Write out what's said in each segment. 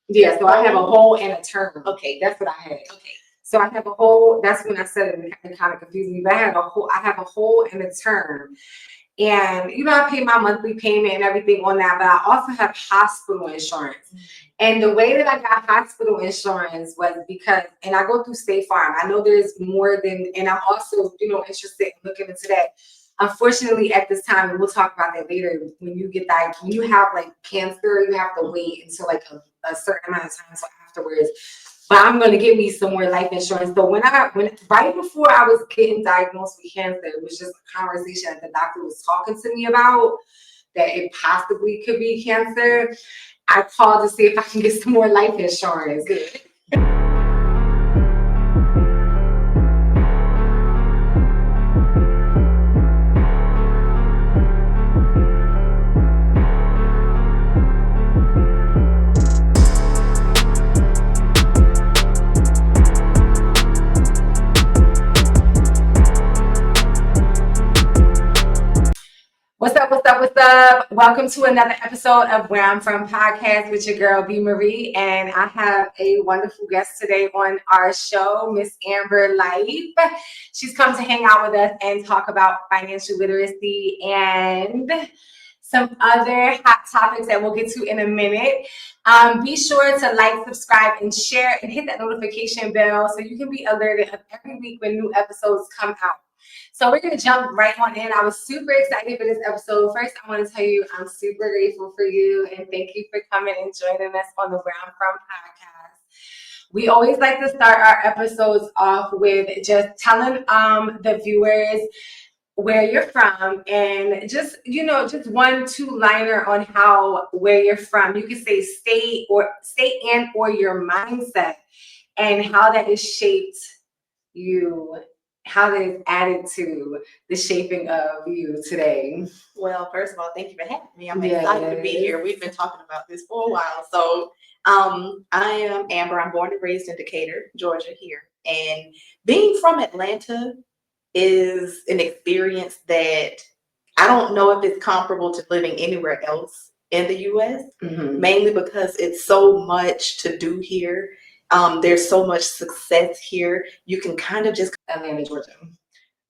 Yeah, so I have a hole and a term. Okay. That's what I had. Okay. So I have a hole. That's when I said it, and it kind of confused me. But I have a hole and a term. And I pay my monthly payment and everything on that, but I also have hospital insurance. And the way that I got hospital insurance was because, and I go through State Farm. I know there's more than, and I'm also, interested in looking into that. Unfortunately, at this time, and we'll talk about that later, when you have like cancer, you have to wait until like a certain amount of time, so afterwards. But I'm going to get me some more life insurance. So when right before I was getting diagnosed with cancer, it was just a conversation that the doctor was talking to me about, that it possibly could be cancer. I called to see if I can get some more life insurance. Good. What's up, what's up, what's up? Welcome to another episode of Where I'm From Podcast with your girl, B.MARIE. And I have a wonderful guest today on our show, Miss Amber Life. She's come to hang out with us and talk about financial literacy and some other hot topics that we'll get to in a minute. Be sure to like, subscribe, and share, and hit that notification bell so you can be alerted of every week when new episodes come out. So we're going to jump right on in. I was super excited for this episode. First, I want to tell you I'm super grateful for you, and thank you for coming and joining us on the Where I'm From podcast. We always like to start our episodes off with just telling the viewers where you're from, and just just 1-2 liner on where you're from. You can say state and or your mindset, and how that has shaped you, how that is added to the shaping of you today. Well, first of all, thank you for having me. I'm excited to be here. We've been talking about this for a while. So I am Amber. I'm born and raised in Decatur, Georgia here. And being from Atlanta is an experience that I don't know if it's comparable to living anywhere else in the U.S., mainly because it's so much to do here. There's so much success here. You can kind of just Atlanta, Georgia.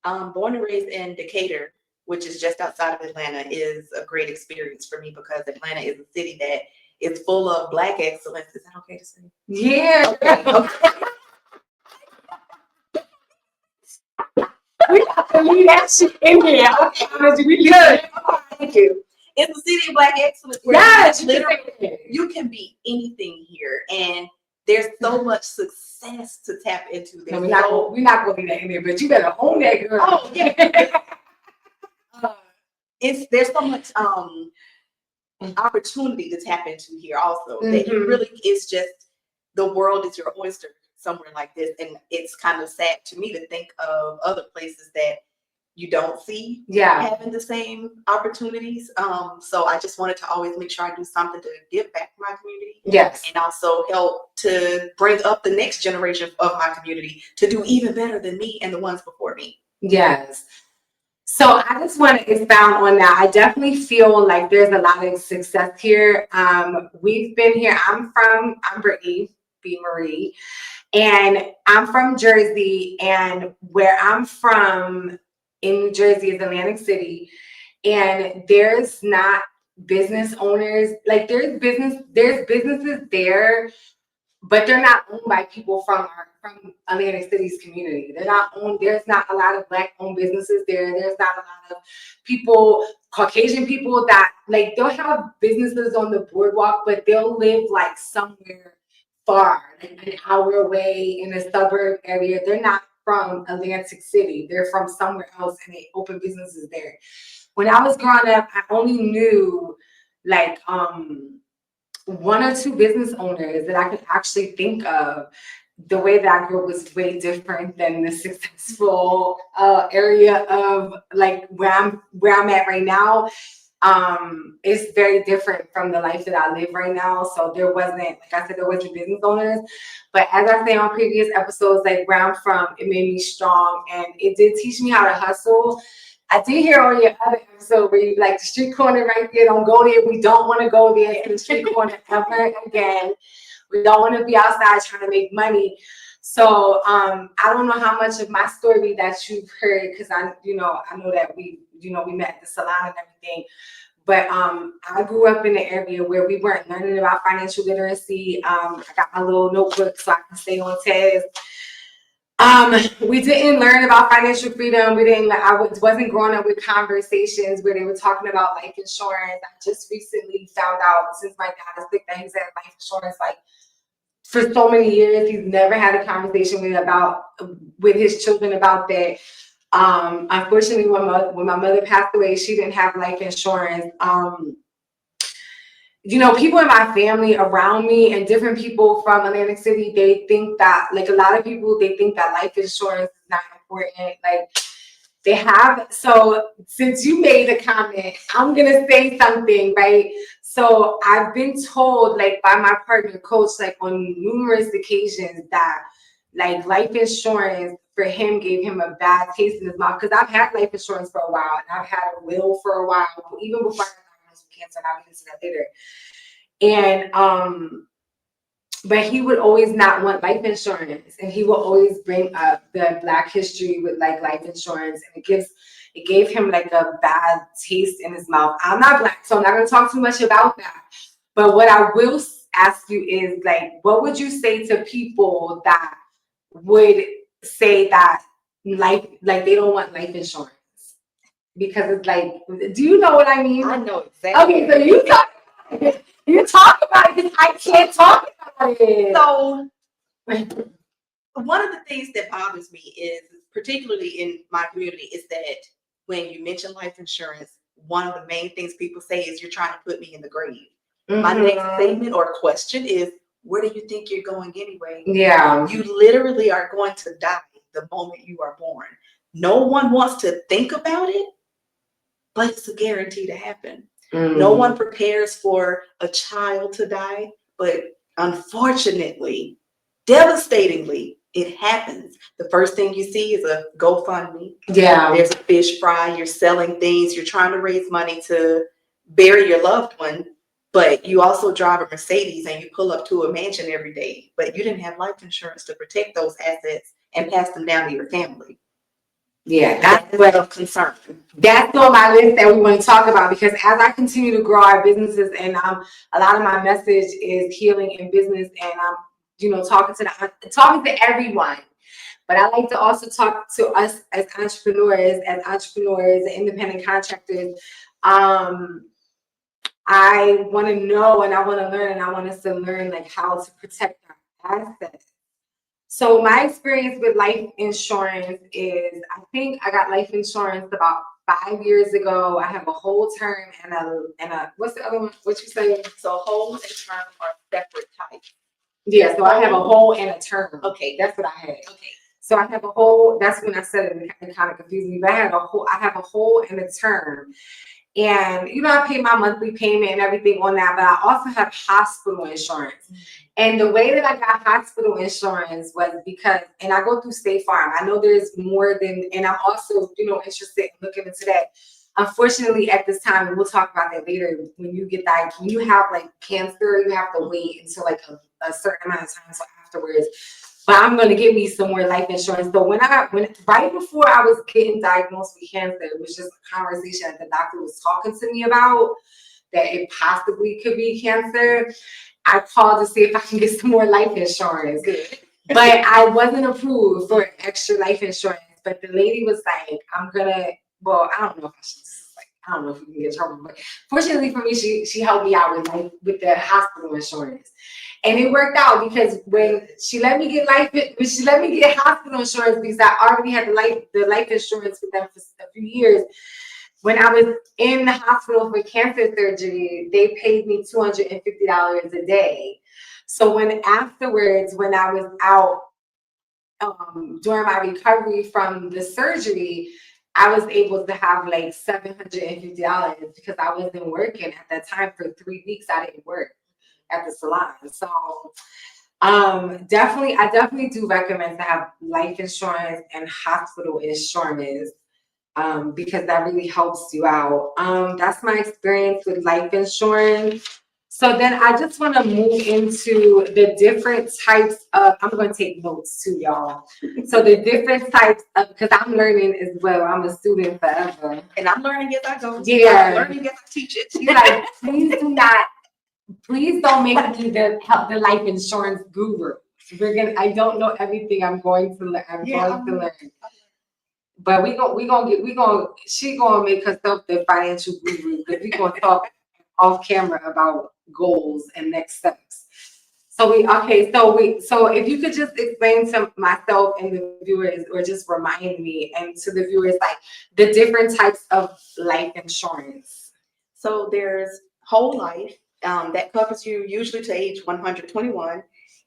Born and raised in Decatur, which is just outside of Atlanta, is a great experience for me because Atlanta is a city that is full of Black excellence. Is that okay to say? Yeah. Okay. We have to leave that shit in here. Okay, we good. Thank you. It's a city of Black excellence. Yes, literally, you can be anything here, and there's so much success to tap into. No, we're not going to leave that in there, but you better own that, girl. Oh yeah. There's so much opportunity to tap into here also. That you really, it's just the world is your oyster somewhere like this, and it's kind of sad to me to think of other places that you don't see having the same opportunities. So I just wanted to always make sure I do something to give back to my community. Yes. And also help to bring up the next generation of my community to do even better than me and the ones before me. Yes. So I just want to expound on that. I definitely feel like there's a lot of success here. We've been here. I'm Brittany, B.MARIE, and I'm from Jersey, and where I'm from in New Jersey is Atlantic City, and there's not business owners. Like there's businesses there, but they're not owned by people from Atlantic City's community. They're not owned. There's not a lot of Black owned businesses there. There's not a lot of people, Caucasian people, that like they'll have businesses on the boardwalk, but they'll live like somewhere far, like an hour away in a suburb area. They're not from Atlantic City. They're from somewhere else, and they open businesses there. When I was growing up, I only knew like 1 or 2 business owners that I could actually think of. The way that I grew up was way different than the successful area of like where I'm at right now. It's very different from the life that I live right now. So there wasn't, like I said, there wasn't business owners. But as I say on previous episodes, like where I'm from, it made me strong, and it did teach me how to hustle. I did hear on your other episode where you like the street corner right there. Don't go there. We don't want to go there in the street corner ever again. We don't want to be outside trying to make money. So I don't know how much of my story that you've heard because I know that we met at the salon and everything. But I grew up in an area where we weren't learning about financial literacy. I got my little notebook so I can stay on task. We didn't learn about financial freedom. Wasn't growing up with conversations where they were talking about life insurance. I just recently found out since my dad is sick that he's had life insurance like for so many years. He's never had a conversation with his children about that. Unfortunately, when my mother passed away, she didn't have life insurance. People in my family around me and different people from Atlantic City, they think that, like a lot of people, they think that life insurance is not important. Like they have, so since you made a comment, I'm going to say something, right? So I've been told, like by my partner coach, like on numerous occasions that like life insurance for him gave him a bad taste in his mouth. Because I've had life insurance for a while and I've had a will for a while, even before I got diagnosed with cancer, and I'll get into that later. And but he would always not want life insurance, and he will always bring up the Black history with like life insurance, and it gave him like a bad taste in his mouth. I'm not Black, so I'm not going to talk too much about that. But what I will ask you is like, what would you say to people that would say that like they don't want life insurance? Because it's like, do you know what I mean? I know exactly. Okay, so you talk about it. You talk about it. I can't talk about it. So one of the things that bothers me is, particularly in my community, is that when you mention life insurance, one of the main things people say is you're trying to put me in the grave. Mm-hmm. My next statement or question is, where do you think you're going anyway? Yeah. You literally are going to die the moment you are born. No one wants to think about it, but it's a guarantee to happen. No one prepares for a child to die, but unfortunately, devastatingly, it happens. The first thing you see is a GoFundMe. Yeah. There's a fish fry. You're selling things. You're trying to raise money to bury your loved one, but you also drive a Mercedes and you pull up to a mansion every day, but you didn't have life insurance to protect those assets and pass them down to your family. Yeah, that's what of concern. That's on my list that we want to talk about, because as I continue to grow our businesses, and a lot of my message is healing in business, and I'm talking to everyone. But I like to also talk to us as entrepreneurs, independent contractors. I want to know, and I want to learn, and I want us to learn like how to protect our assets. So my experience with life insurance is, I think I got life insurance about 5 years ago. I have a whole term and a what's the other one? What you say? So whole and term are separate types. Yeah, so I have a whole and a term. Okay, that's what I had. Okay. So I have a whole. That's when I said it kind of confused me. But I have a whole and a term. And I pay my monthly payment and everything on that, but I also have hospital insurance. And the way that I got hospital insurance was because, and I go through State Farm. I know there's more than, and I'm also, interested in looking into that. Unfortunately, at this time, and we'll talk about that later, when you have like cancer, you have to wait until like a certain amount of time, so afterwards. But I'm going to get me some more life insurance. So when right before I was getting diagnosed with cancer, it was just a conversation that the doctor was talking to me about, that it possibly could be cancer. I called to see if I can get some more life insurance. Good. But I wasn't approved for extra life insurance. But the lady was like, I don't know if we can get in trouble, but fortunately for me, she helped me out with the hospital insurance. And it worked out, because when she let me get hospital insurance, because I already had the life insurance with them for a few years. When I was in the hospital for cancer surgery, they paid me $250 a day. So when I was out during my recovery from the surgery, I was able to have like $750 because I wasn't working at that time. For 3 weeks. I didn't work at the salon. So I definitely do recommend to have life insurance and hospital insurance. because that really helps you out. That's my experience with life insurance. So then I just want to move into the different types of, I'm going to take notes too, y'all. So the different types of, because I'm learning as well. I'm a student forever. And I'm learning as I go. Yeah. I'm learning as I teach it. She's like, please don't make me the life insurance guru. I don't know everything. I'm going to learn. But she gonna make herself the financial guru because we gonna talk off camera about goals and next steps. So if you could just explain to myself and the viewers, or just remind me and to the viewers, like the different types of life insurance. So there's whole life that covers you usually to age 121.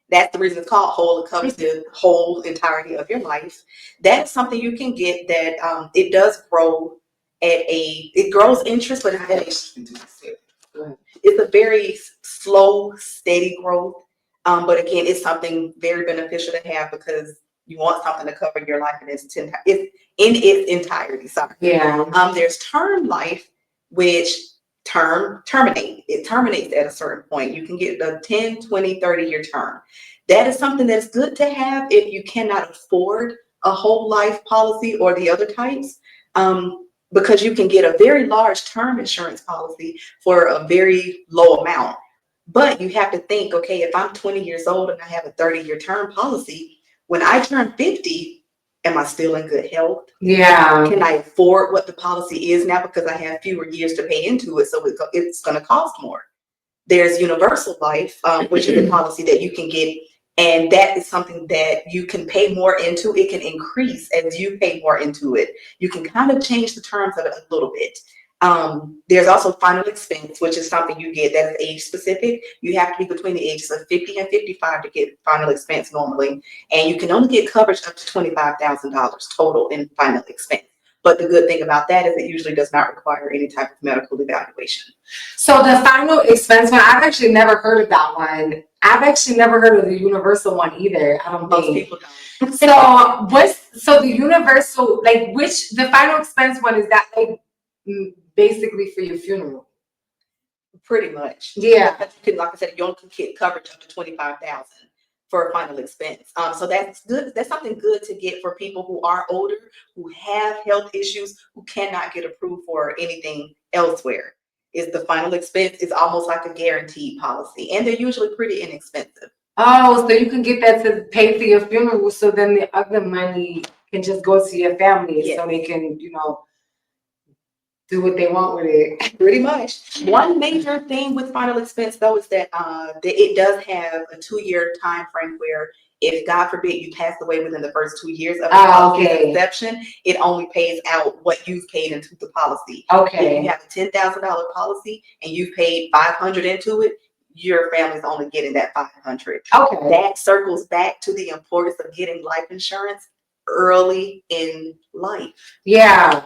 That's the reason it's called whole. It covers the whole entirety of your life. That's something you can get that it does grow it grows interest, but it's a very slow, steady growth. But again, it's something very beneficial to have because you want something to cover your life in its entirety. Sorry. Yeah. There's term life, which it terminates at a certain point. You can get a 10, 20, 30-year term. That is something that's good to have if you cannot afford a whole life policy or the other types, because you can get a very large term insurance policy for a very low amount. But you have to think, okay, if I'm 20 years old and I have a 30-year term policy, when I turn 50, am I still in good health? Yeah. Can I afford what the policy is now because I have fewer years to pay into it, so it's going to cost more? There's universal life, which is a policy that you can get, and that is something that you can pay more into. It can increase as you pay more into it. You can kind of change the terms of it a little bit. There's also final expense, which is something you get that is age specific. You have to be between the ages of 50 and 55 to get final expense normally. And you can only get coverage up to $25,000 total in final expense. But the good thing about that is it usually does not require any type of medical evaluation. So the final expense one, I've actually never heard of that one. I've actually never heard of the universal one either. I don't Most think. people don't. So the universal, like the final expense one, is that like basically for your funeral? Pretty much. Yeah. Because you can, like I said, you only can get coverage up to $25,000 for a final expense. So that's good. That's something good to get for people who are older, who have health issues, who cannot get approved for anything elsewhere. Is the final expense is almost like a guaranteed policy, and they're usually pretty inexpensive. Oh, so you can get that to pay for your funeral, so then the other money can just go to your family, yes. So they can, do what they want with it. Pretty much. One major thing with final expense, though, is that it does have a 2-year time frame where if, God forbid, you passed away within the first 2 years of the policy's inception, it only pays out what you've paid into the policy. Okay. If you have a $10,000 policy and you've paid $500 into it, your family's only getting that $500. Okay. That circles back to the importance of getting life insurance early in life. Yeah.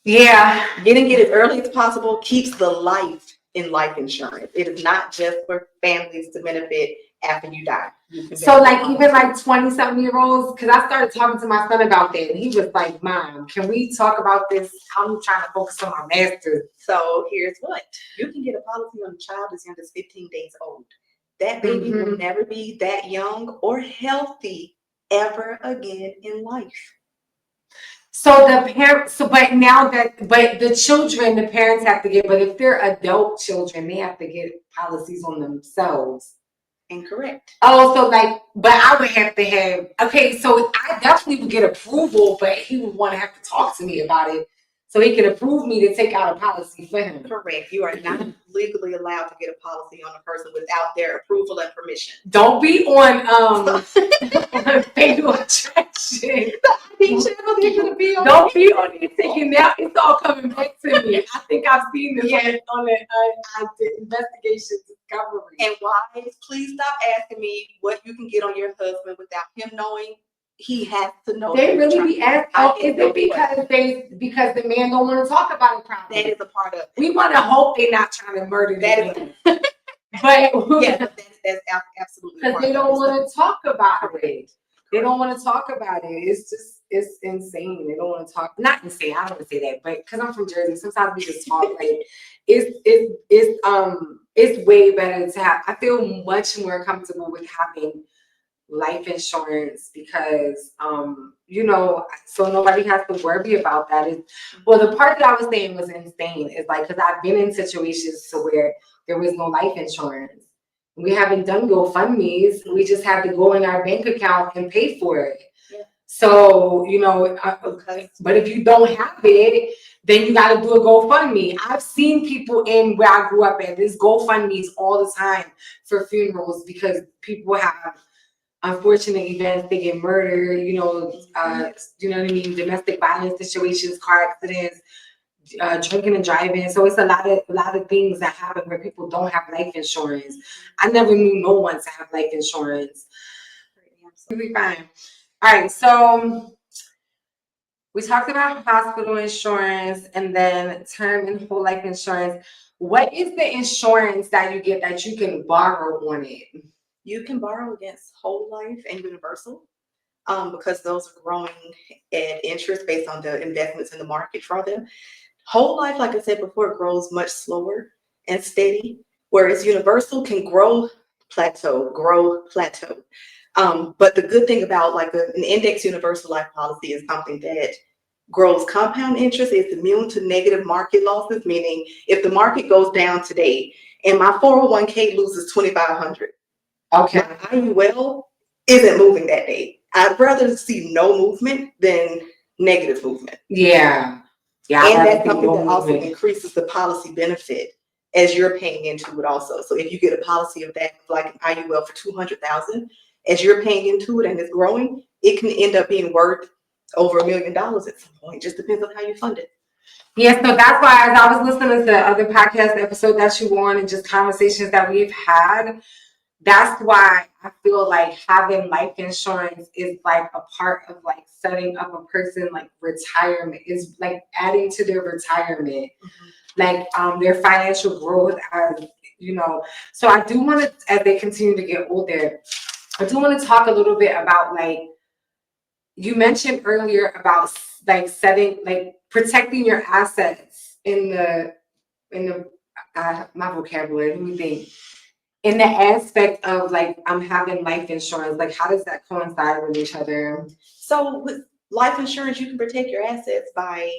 Yeah. Getting it as early as possible keeps the life in life insurance. It is not just for families to benefit after you die. So even 20-something-year-olds, because I started talking to my son about that, and he was like, Mom, can we talk about this? I'm trying to focus on my master's. So here's what. You can get a policy on a child as young as 15 days old. That baby will never be that young or healthy ever again in life. So the parents, but the children, the parents have to get, but if they're adult children, they have to get policies on themselves. Incorrect. Oh, so but I would have to have, so I definitely would get approval, but he would want to have to talk to me about it so he can approve me to take out a policy for him. Correct. You are not legally allowed to get a policy on a person without their approval and permission. Don't be on Fatal Attraction. Don't be on it thinking now it's all coming back to me. I think I've seen this on the investigation discovery. And wives, please stop asking me what you can get on your husband without him knowing. He has to know. They really be asking. Is it because the man don't want to talk about it properly? That is a part of it. We want to hope they're not trying to murder that. But yeah, that's absolutely because they don't want to talk about it. They don't want to talk about it. It's just it's insane. They don't want to talk. Not insane. I don't want to say that, but because I'm from Jersey, sometimes we just talk like it's way better to have. I feel much more comfortable with having life insurance because so nobody has to worry about that. Well, the part that I was saying was insane is like because I've been in situations to where there was no life insurance. We haven't done GoFundMe's. We just have to go in our bank account and pay for it. Yeah. So, but if you don't have it, then you got to do a GoFundMe. I've seen people in where I grew up at, there's GoFundMe's all the time for funerals because people have unfortunate events. They get murdered, you know what I mean? Domestic violence situations, car accidents, drinking and driving. So it's a lot of things that happen where people don't have life insurance. I never knew no one to have life insurance. Absolutely fine. All right, so we talked about hospital insurance and then term and whole life insurance. What is the insurance that you get that you can borrow on it? You can borrow against whole life and universal because those are growing at interest based on the investments in the market for them. Whole life, like I said before, grows much slower and steady, whereas universal can plateau. But the good thing about like an index universal life policy is something that grows compound interest. It's immune to negative market losses, meaning if the market goes down today and my 401k loses $2,500, okay, my IUL isn't moving that day. I'd rather see no movement than negative movement. Yeah. And that's something that also increases the policy benefit as you're paying into it also. So if you get a policy of that, like an IUL for $200,000, as you're paying into it and it's growing, it can end up being worth over $1 million at some point. It just depends on how you fund it. Yeah, so that's why as I was listening to the other podcast episode that you were on and just conversations that we've had, that's why I feel like having life insurance is like a part of like setting up a person like retirement, is like adding to their retirement, like their financial growth, as you know. So I do want to, as they continue to get older, I do want to talk a little bit about like you mentioned earlier about like protecting your assets in the my vocabulary. Let me think. In the aspect of like I'm having life insurance, like how does that coincide with each other? So with life insurance, you can protect your assets by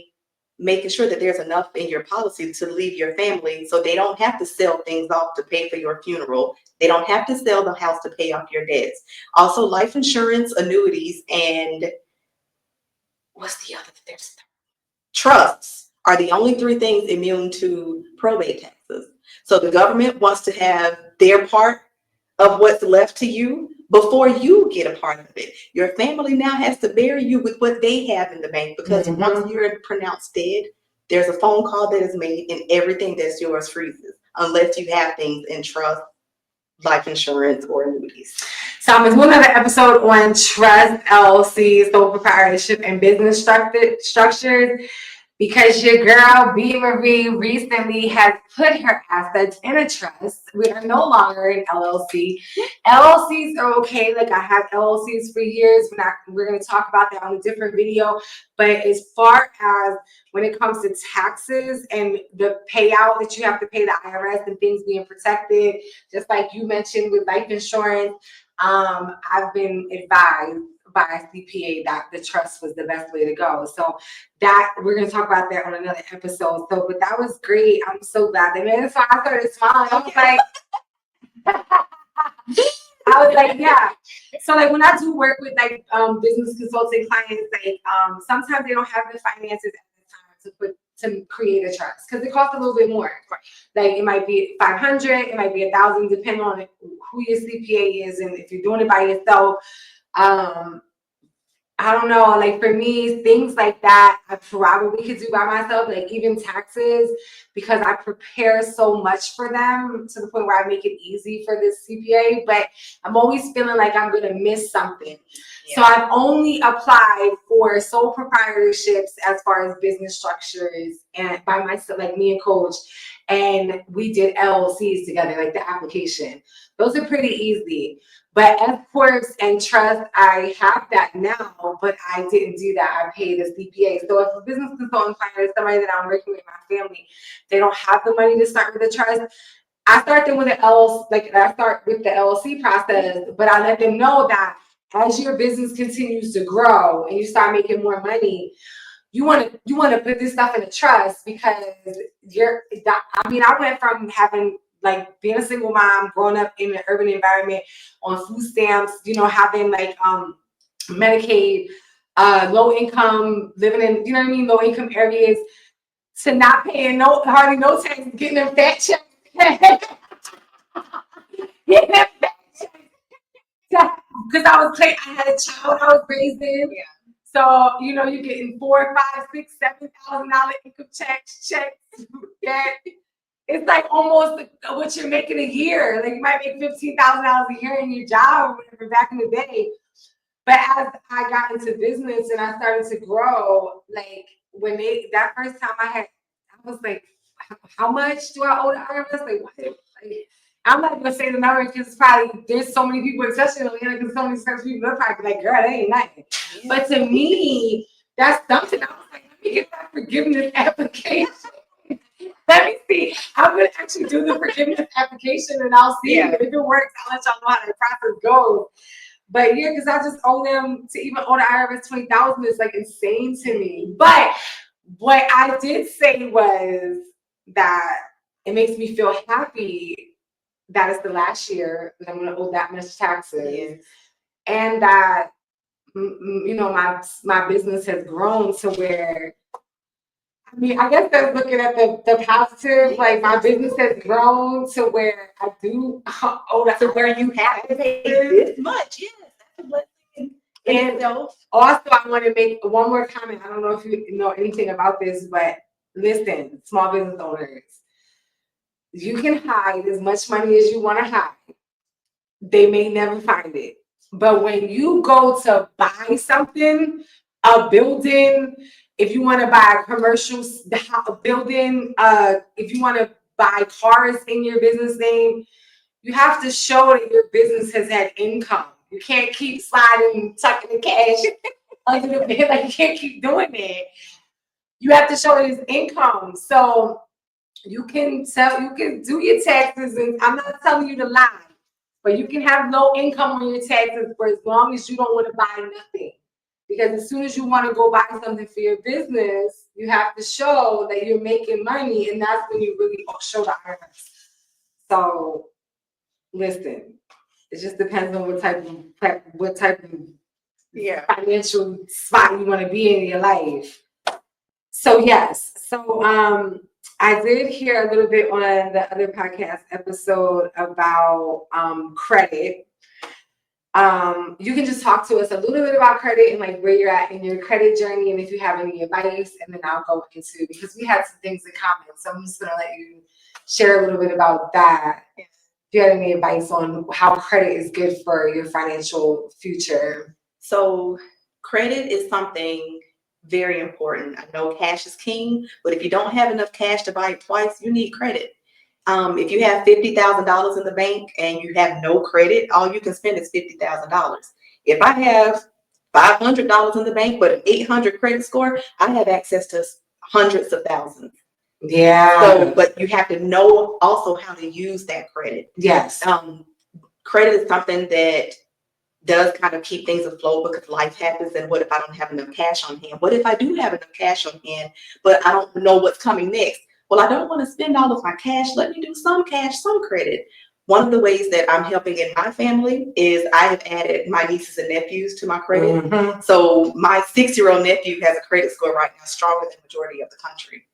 making sure that there's enough in your policy to leave your family so they don't have to sell things off to pay for your funeral. They don't have to sell the house to pay off your debts. Also, life insurance, annuities, and what's the other? There's trusts are the only three things immune to probate taxes. So the government wants to have their part of what's left to you before you get a part of it. Your family now has to bury you with what they have in the bank because once you're pronounced dead, there's a phone call that is made and everything that's yours freezes unless you have things in trust, life insurance, or annuities. So I'm doing another episode on trust, LLCs, sole proprietorship, and business structures. Because your girl B.MARIE recently has put her assets in a trust. We are no longer an LLC. LLCs are okay. Like I have LLCs for years. We're going to talk about that on a different video. But as far as when it comes to taxes and the payout that you have to pay the IRS and things being protected, just like you mentioned with life insurance, I've been advised by a CPA that the trust was the best way to go. So that we're going to talk about that on another episode. So, but that was great. I'm so glad. And then so I started smiling. I was like, yeah. So like when I do work with like business consulting clients, like sometimes they don't have the finances at the time to create a trust because it costs a little bit more. Like it might be 500, it might be 1,000, depending on who your CPA is and if you're doing it by yourself. I don't know, like for me, things like that, I probably could do by myself, like even taxes, because I prepare so much for them to the point where I make it easy for this CPA, but I'm always feeling like I'm going to miss something. Yeah. So I've only applied for sole proprietorships as far as business structures and by myself, like me and Coach, and we did LLCs together, like the application. Those are pretty easy. But S corps and trust, I have that now, but I didn't do that. I paid a CPA. So if a business consultant finds somebody that I'm working with, my family, they don't have the money to start with a trust, I start them with an LLC, like I start with the LLC process, but I let them know that as your business continues to grow and you start making more money, you want to put this stuff in a trust because I went from having like being a single mom, growing up in an urban environment on food stamps, having like Medicaid, low income, living in, low income areas, to not paying hardly no tax, getting them fat checks. Getting them fat checks. Because I had a child I was raising. Yeah. So, you're getting $4, $5, $6, $7,000 income checks. Yeah. It's like almost what you're making a year. Like you might make $15,000 a year in your job or whatever back in the day. But as I got into business and I started to grow, like that first time I was like, how much do I owe the IRS? Like, what? Like, I'm not gonna say the number because probably there's so many people, especially in Atlanta, because so many such people are probably like, girl, that ain't nothing. Yeah. But to me, that's something. I was like, let me get that forgiveness application. Let me see. I'm gonna actually do the forgiveness application and I'll see if it works. I'll let y'all know how the process goes. But yeah, because I just owe them to even owe the IRS $20,000 is like insane to me. But what I did say was that it makes me feel happy that it's the last year that I'm going to owe that much taxes, and that my business has grown to where. I mean, I guess that's looking at the positive. Like my business has grown to where I do owe that. To where you have to pay this much, yes, that's a blessing. And also, I want to make one more comment. I don't know if you know anything about this, but listen, small business owners, you can hide as much money as you want to hide. They may never find it. But when you go to buy something, a building, if you want to buy a commercial building, if you want to buy cars in your business name, you have to show that your business has had income. You can't keep sliding, tucking the cash under the bed. Like you can't keep doing that. You have to show it as income. So you can do your taxes, and I'm not telling you to lie, but you can have low income on your taxes for as long as you don't want to buy nothing. Because as soon as you want to go buy something for your business, you have to show that you're making money, and that's when you really show the IRS. So listen, it just depends on what type of financial spot you want to be in your life. So yes, I did hear a little bit on the other podcast episode about credit. You can just talk to us a little bit about credit and like where you're at in your credit journey, and if you have any advice, and then I'll go into, because we had some things in common. So I'm just gonna let you share a little bit about that. If you have any advice on how credit is good for your financial future. So credit is something very important. I know cash is king, but if you don't have enough cash to buy it twice, you need credit. If you have $50,000 in the bank and you have no credit, all you can spend is $50,000. If I have $500 in the bank but an 800 credit score, I have access to hundreds of thousands. Yeah. So, but you have to know also how to use that credit. Yes. Credit is something that does kind of keep things afloat because life happens. And what if I don't have enough cash on hand? What if I do have enough cash on hand, but I don't know what's coming next? Well, I don't want to spend all of my cash. Let me do some cash, some credit. One of the ways that I'm helping in my family is I have added my nieces and nephews to my credit. Mm-hmm. So my 6-year-old nephew has a credit score right now stronger than the majority of the country.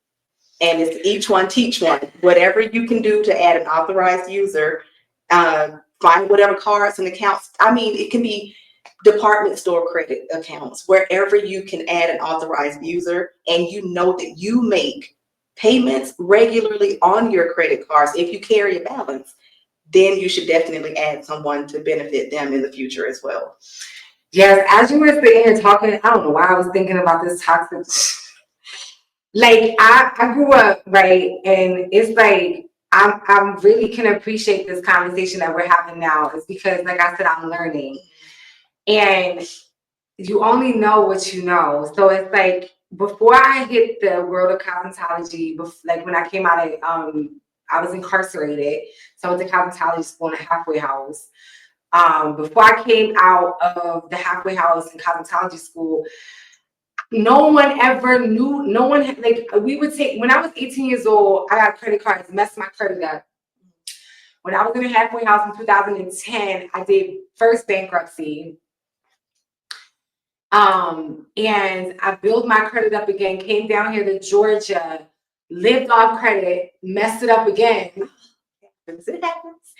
And it's each one, teach one. Whatever you can do to add an authorized user, find whatever cards and accounts. I mean, it can be department store credit accounts, wherever you can add an authorized user and you know that you make payments regularly on your credit cards. If you carry a balance, then you should definitely add someone to benefit them in the future as well. Yes, as you were sitting here talking, I don't know why I was thinking about this toxic. Like I grew up, right, and it's like I'm really can appreciate this conversation that we're having now is because, like I said, I'm learning, and you only know what you know. So it's like before I hit the world of cosmetology, like when I came out of I was incarcerated, so I went to cosmetology school in a halfway house. Before I came out of the halfway house in cosmetology school, no one ever knew. No one like we would take when I was 18 years old. I got credit cards, messed my credit up. When I was in a halfway house in 2010, I did first bankruptcy. And I built my credit up again, came down here to Georgia, lived off credit, messed it up again. It happens.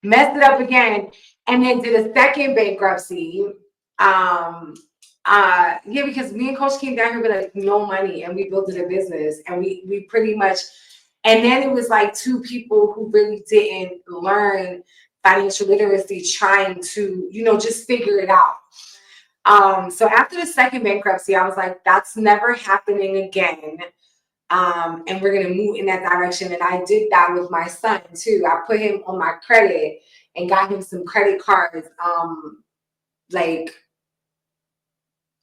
Messed it up again, and then did a second bankruptcy. Yeah, because me and Coach came down here with like no money, and we built it a business, and we pretty much, and then it was like two people who really didn't learn financial literacy, trying to, just figure it out. So after the second bankruptcy, I was like, that's never happening again. And we're gonna move in that direction. And I did that with my son too. I put him on my credit and got him some credit cards. Like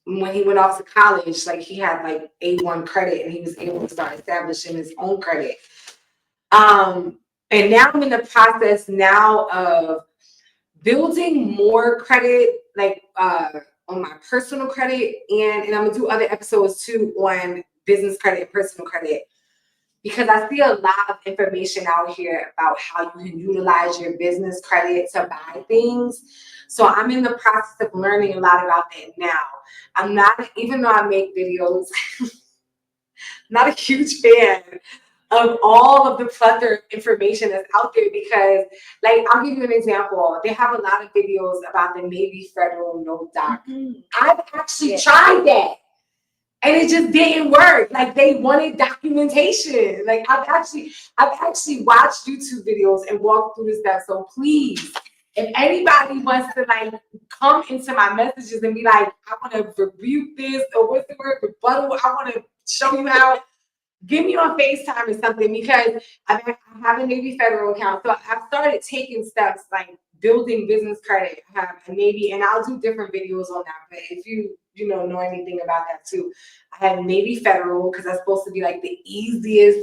when he went off to college, like he had like A1 credit and he was able to start establishing his own credit. And now I'm in the process now of building more credit, like on my personal credit, and I'm gonna do other episodes too on business credit and personal credit, because I see a lot of information out here about how you can utilize your business credit to buy things. So I'm in the process of learning a lot about that now. I'm not, even though I make videos, not a huge fan of all of the plethora of information that's out there, because, like, I'll give you an example. They have a lot of videos about the Navy Federal Note Doc. I've actually tried that, and it just didn't work. Like, they wanted documentation. Like, I've actually watched YouTube videos and walked through this stuff. So please, if anybody wants to like come into my messages and be like, I want to rebuke this, or what's the word, rebuttal, I want to show you how, give me on FaceTime or something, because I have a Navy Federal account. So I've started taking steps like building business credit. I have a Navy, and I'll do different videos on that. But if you know anything about that too, I have Navy Federal, because that's supposed to be like the easiest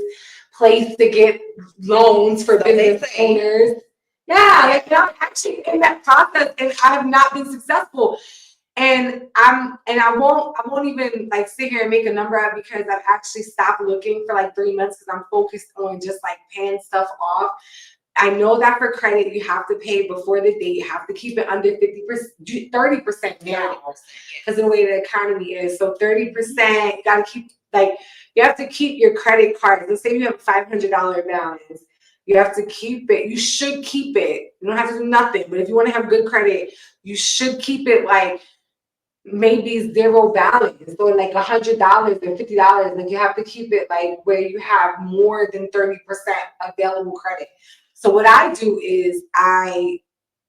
place to get loans for business owners. Yeah, like I'm actually in that process, and I have not been successful. And I won't even like sit here and make a number out, because I've actually stopped looking for like 3 months, because I'm focused on just like paying stuff off. I know that for credit, you have to pay before the date. You have to keep it under 50%, 30% now, because of the way the economy is. So 30%, you got to keep, like, you have to keep your credit card. Let's say you have a $500 balance. You have to keep it. You should keep it. You don't have to do nothing. But if you want to have good credit, you should keep it like maybe zero balance, or like $100 or $50. Like, you have to keep it like where you have more than 30% available credit. So what I do is I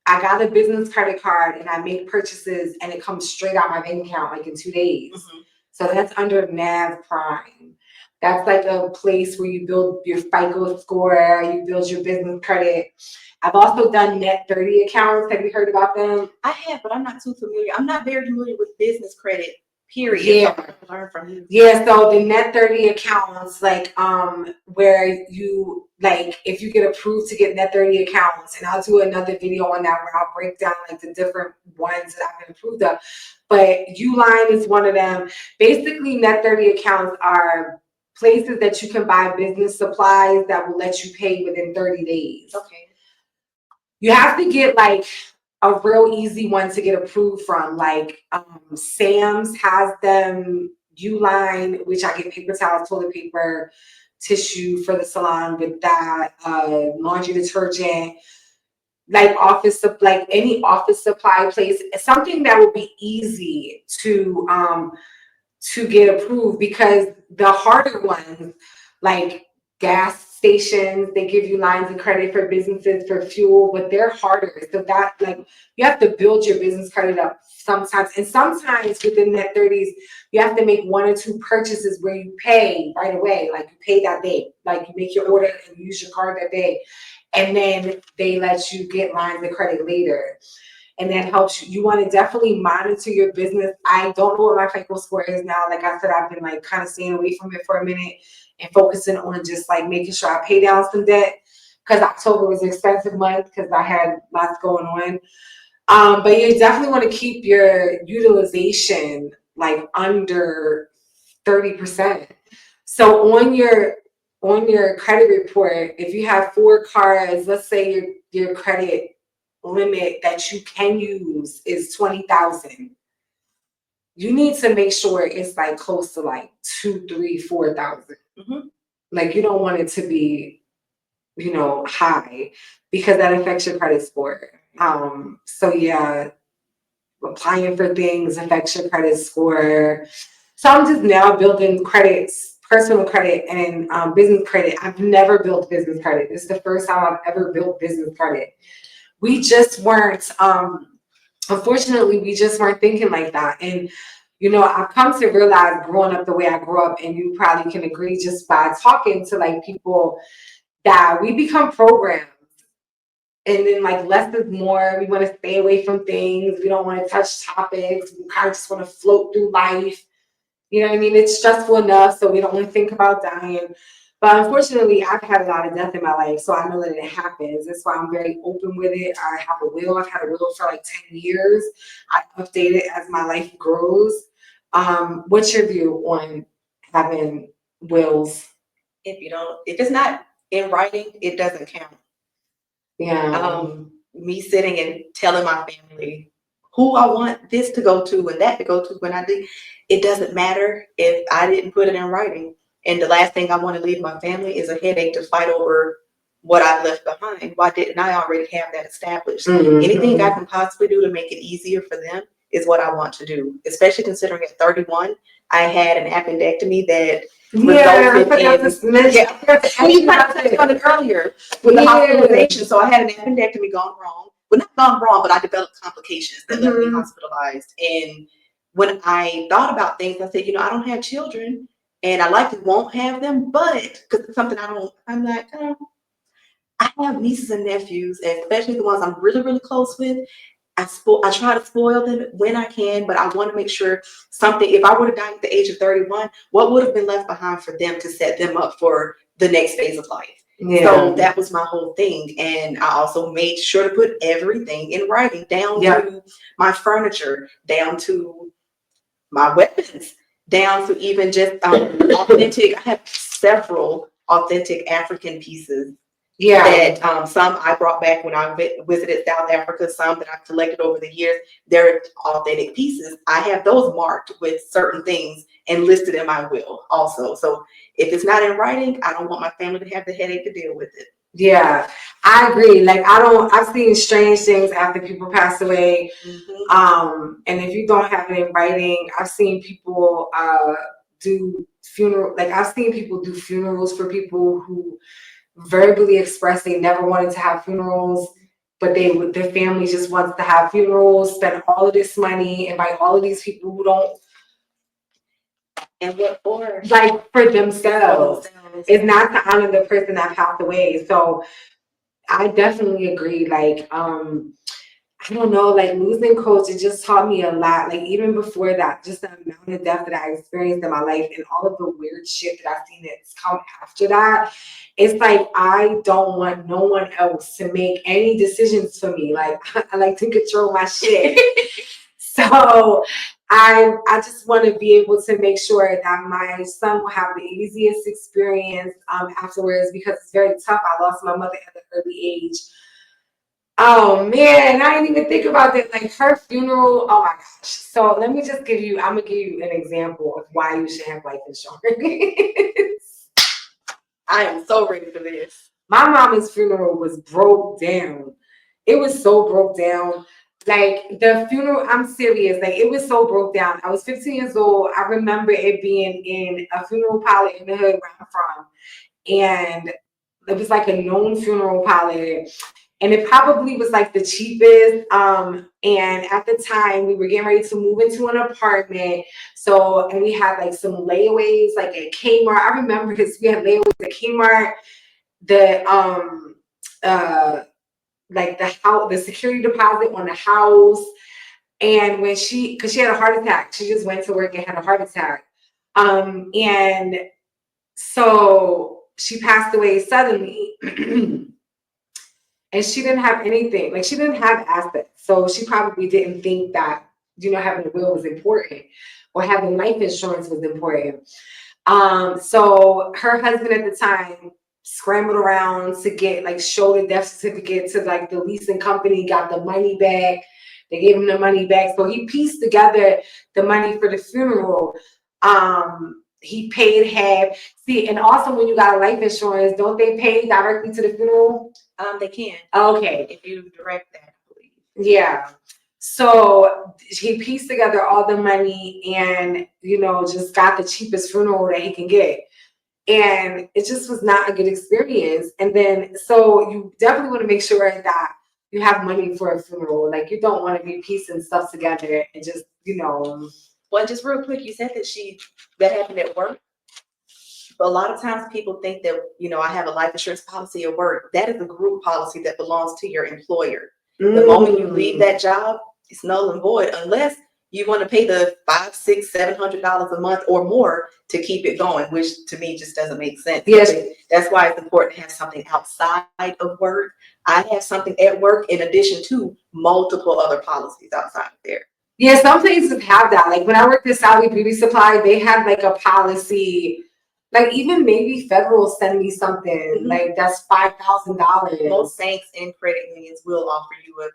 got a business credit card, and I make purchases, and it comes straight out my bank account like in 2 days. So that's under NAV Prime. That's like a place where you build your FICO score, you build your business credit. I've also done Net 30 accounts. Have you heard about them? I have, but I'm not too familiar. I'm not very familiar with business credit, period. Yeah. So I learn from you. Yeah, so the Net 30 accounts, like where you, like, if you get approved to get Net 30 accounts, and I'll do another video on that where I'll break down like the different ones that I've been approved of. But Uline is one of them. Basically, Net 30 accounts are places that you can buy business supplies that will let you pay within 30 days. Okay. You have to get like a real easy one to get approved from. Like Sam's has them, Uline, which I get paper towels, toilet paper, tissue for the salon with that, laundry detergent, like like any office supply place, something that will be easy to get approved, because the harder ones, like gas stations. They give you lines of credit for businesses for fuel, but they're harder. So that like you have to build your business credit up sometimes. And sometimes within that 30s, you have to make 1 or 2 purchases where you pay right away. Like you pay that day. Like you make your order and use your card that day. And then they let you get lines of credit later. And that helps you. You want to definitely monitor your business. I don't know what my FICO score is now. Like I said, I've been like kind of staying away from it for a minute and focusing on just like making sure I pay down some debt, because October was an expensive month because I had lots going on. But you definitely want to keep your utilization like under 30%. So on your credit report, if you have 4 cards, let's say your credit limit that you can use is 20,000. You need to make sure it's like close to like 2, 3, 4,000. Mm-hmm. Like you don't want it to be, high, because that affects your credit score. So yeah, applying for things affects your credit score. So I'm just now building credits, personal credit and business credit. I've never built business credit. This is the first time I've ever built business credit. We just weren't, unfortunately, we just weren't thinking like that. And, I've come to realize growing up the way I grew up, and you probably can agree just by talking to like people, that we become programmed. And then like less is more. We want to stay away from things. We don't want to touch topics. We kind of just want to float through life. You know what I mean? It's stressful enough, so we don't want to think about dying. But unfortunately, I've had a lot of death in my life, so I know that it happens. That's why I'm very open with it. I have a will. I've had a will for like 10 years. I update it as my life grows. What's your view on having wills? If it's not in writing, it doesn't count. Yeah. Me sitting and telling my family who I want this to go to and that to go to when I do, it doesn't matter if I didn't put it in writing. And the last thing I want to leave my family is a headache to fight over what I've left behind. Why didn't I already have that established? Mm-hmm. Anything I can possibly do to make it easier for them is what I want to do, especially considering at 31, I had an appendectomy that resulted in, well, you kind of touched on it earlier with the hospitalization. So I had an appendectomy gone wrong. Well, not gone wrong, but I developed complications that left me hospitalized. And when I thought about things, I said, I don't have children, and I likely won't have them, but because it's something I'm like, I have nieces and nephews, and especially the ones I'm really, really close with. I try to spoil them when I can, but I want to make sure if I were to die at the age of 31, what would have been left behind for them to set them up for the next phase of life? Yeah. So that was my whole thing. And I also made sure to put everything in writing, down to my furniture, down to my weapons, down to even just authentic. I have several authentic African pieces. Yeah. That some I brought back when I visited South Africa, some that I've collected over the years. They're authentic pieces. I have those marked with certain things and listed in my will also. So if it's not in writing, I don't want my family to have the headache to deal with it. Yeah, I agree. Like I've seen strange things after people pass away. Mm-hmm. And if you don't have it in writing, I've seen people do I've seen people do funerals for people who verbally expressed they never wanted to have funerals, but their family just wants to have funerals, spend all of this money, invite all of these people who don't. And what for? Like for themselves. It's not to honor the person that passed away. So I definitely agree. Like, I don't know, like losing coach, it just taught me a lot. Like even before that, just the amount of death that I experienced in my life and all of the weird shit that I've seen that's come after that. It's like I don't want no one else to make any decisions for me. Like I like to control my shit. So I just want to be able to make sure that my son will have the easiest experience afterwards, because it's very tough. I lost my mother at an early age. Oh man, I didn't even think about that. Like her funeral. Oh my gosh. So let me just I'm gonna give you an example of why you should have life insurance. I am so ready for this. My mama's funeral was broke down. It was so broke down. Like the funeral, I'm serious. Like it was so broke down. I was 15 years old. I remember it being in a funeral parlor in the hood where I'm from. And it was like a known funeral parlor, and it probably was like the cheapest. And at the time we were getting ready to move into an apartment. So, and we had like some layaways like at Kmart. I remember because we had layaways at Kmart. The like the house, the security deposit on the house. And when because she had a heart attack, she just went to work and had a heart attack. And so she passed away suddenly. And she didn't have anything, like she didn't have assets. So she probably didn't think that, having a will was important or having life insurance was important. So her husband at the time scrambled around to get like show the death certificate to like the leasing company, got the money back. They gave him the money back. So he pieced together the money for the funeral. He paid half. See, and also when you got a life insurance, don't they pay directly to the funeral? They can. Okay. If you direct that, I believe. Yeah. So he pieced together all the money and, just got the cheapest funeral that he can get. And it just was not a good experience. And then, so you definitely want to make sure that you have money for a funeral. Like you don't want to be piecing stuff together and just, Well, just real quick, you said that happened at work. But a lot of times people think that, I have a life insurance policy at work. That is a group policy that belongs to your employer. The moment you leave that job, it's null and void unless you want to pay the $500, $600, $700 a month or more to keep it going, which to me just doesn't make sense. Yes. That's why it's important to have something outside of work. I have something at work in addition to multiple other policies outside of there. Yeah, some places have that. Like when I worked at Sally Beauty Supply, they had like a policy. Like even maybe Federal send me something like that's $5,000. Most banks and credit unions will offer you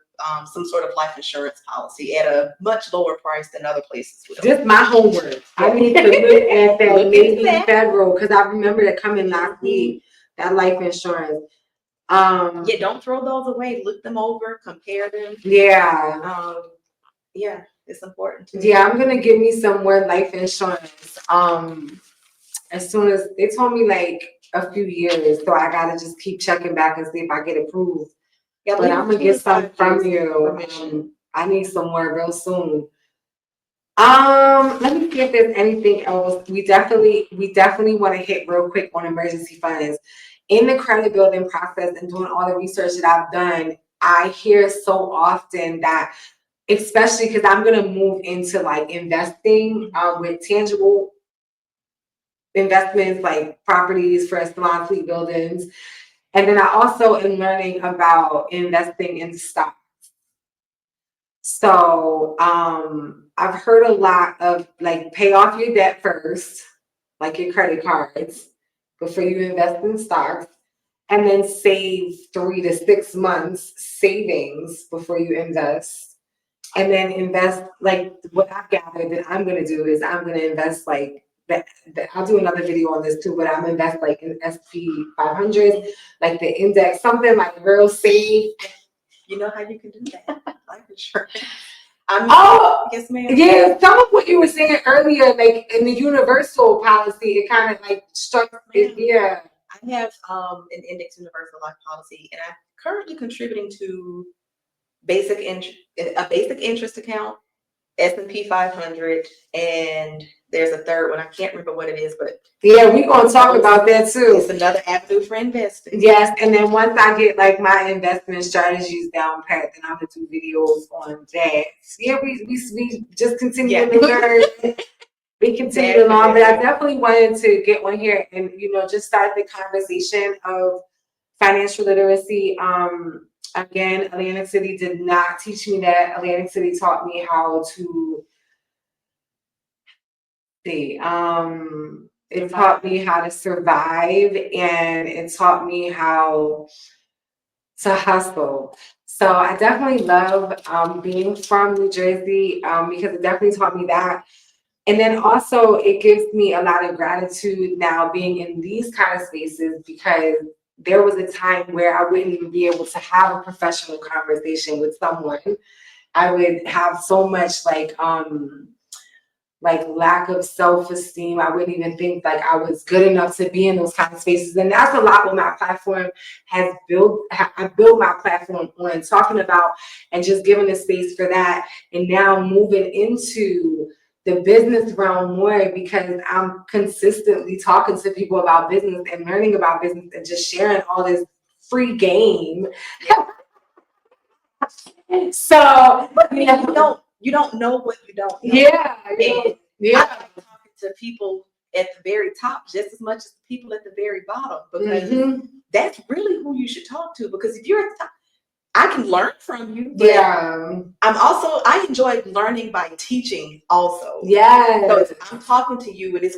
some sort of life insurance policy at a much lower price than other places will. Just my homework. I need to look at that maybe Federal because I remember that coming last week. That life insurance. Yeah, don't throw those away. Look them over. Compare them. Yeah. Yeah, it's important. Yeah, I'm gonna give me some more life insurance. As soon as they told me like a few years, so I gotta just keep checking back and see if I get approved. Yeah, but I'm gonna get some from you. I need some more real soon. Let me see if there's anything else. We definitely want to hit real quick on emergency funds. In the credit building process and doing all the research that I've done, I hear so often that, especially because I'm gonna move into like investing with tangible investments like properties for salon fleet buildings. And then I also am learning about investing in stocks. So I've heard a lot of like pay off your debt first, like your credit cards, before you invest in stocks, and then save 3 to 6 months savings before you invest. And then invest, like what I've gathered that I'm going to do is I'm going to invest like I'll do another video on this too, but I'm invest like in SP 500, like the index, something like real safe. You know how you can do that? Life insurance. Yes, ma'am. Yeah, some of what you were saying earlier, like in the universal policy, it kind of like struck it. Yeah. I have an index universal life policy, and I'm currently contributing to a basic interest account, S&P 500, and there's a third one. I can't remember what it is, but yeah, we're gonna talk about that too. It's another avenue for investing. Yes, and then once I get like my investment strategies down pat, then I'm gonna do videos on that. Yeah, we just continue to learn. We continue along, but I definitely wanted to get on here and just start the conversation of financial literacy. Again, Atlantic City did not teach me that. Atlantic City taught me how to see. It taught me how to survive, and it taught me how to hustle. So I definitely love being from New Jersey because it definitely taught me that. And then also it gives me a lot of gratitude now being in these kind of spaces because there was a time where I wouldn't even be able to have a professional conversation with someone. I would have so much like like lack of self-esteem. I wouldn't even think like I was good enough to be in those kind of spaces. And that's a lot what my platform has built. I built my platform on talking about and just giving a space for that. And now moving into the business realm more because I'm consistently talking to people about business and learning about business and just sharing all this free game. So, but you don't know what you don't know. Yeah. I like talking to people at the very top just as much as the people at the very bottom, because that's really who you should talk to. Because if you're at the top, I can learn from you. But I enjoy learning by teaching also. Yeah. So I'm talking to you and it's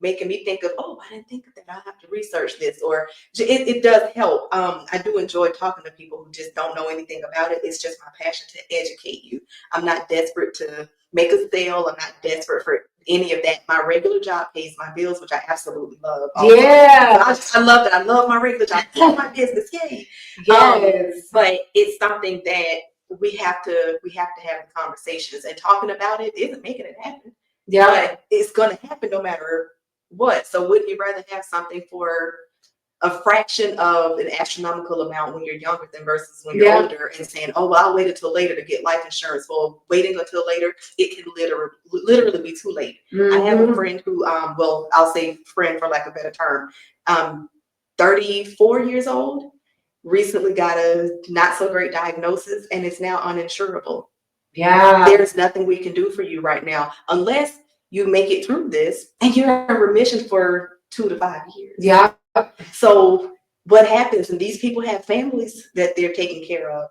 making me think of, oh, I didn't think of that. I'll have to research this. Or it does help. I do enjoy talking to people who just don't know anything about it. It's just my passion to educate you. I'm not desperate to make a sale. I'm not desperate for any of that. My regular job pays my bills, which I absolutely love. Also. Yeah. So I love that. I love my regular job. I love my business. Yay. Yes. But it's something that we have to have conversations, and talking about it isn't making it happen. Yeah. But it's going to happen no matter what. So wouldn't you rather have something for a fraction of an astronomical amount when you're younger than versus when you're older, and saying, oh, well, I'll wait until later to get life insurance? Well, waiting until later, it can literally be too late. I have a friend who, well, I'll say friend for lack of a better term, 34 years old, recently got a not so great diagnosis and is now uninsurable. Yeah. There's nothing we can do for you right now unless you make it through this and you're in remission for 2 to 5 years. Yeah. So what happens, and these people have families that they're taking care of.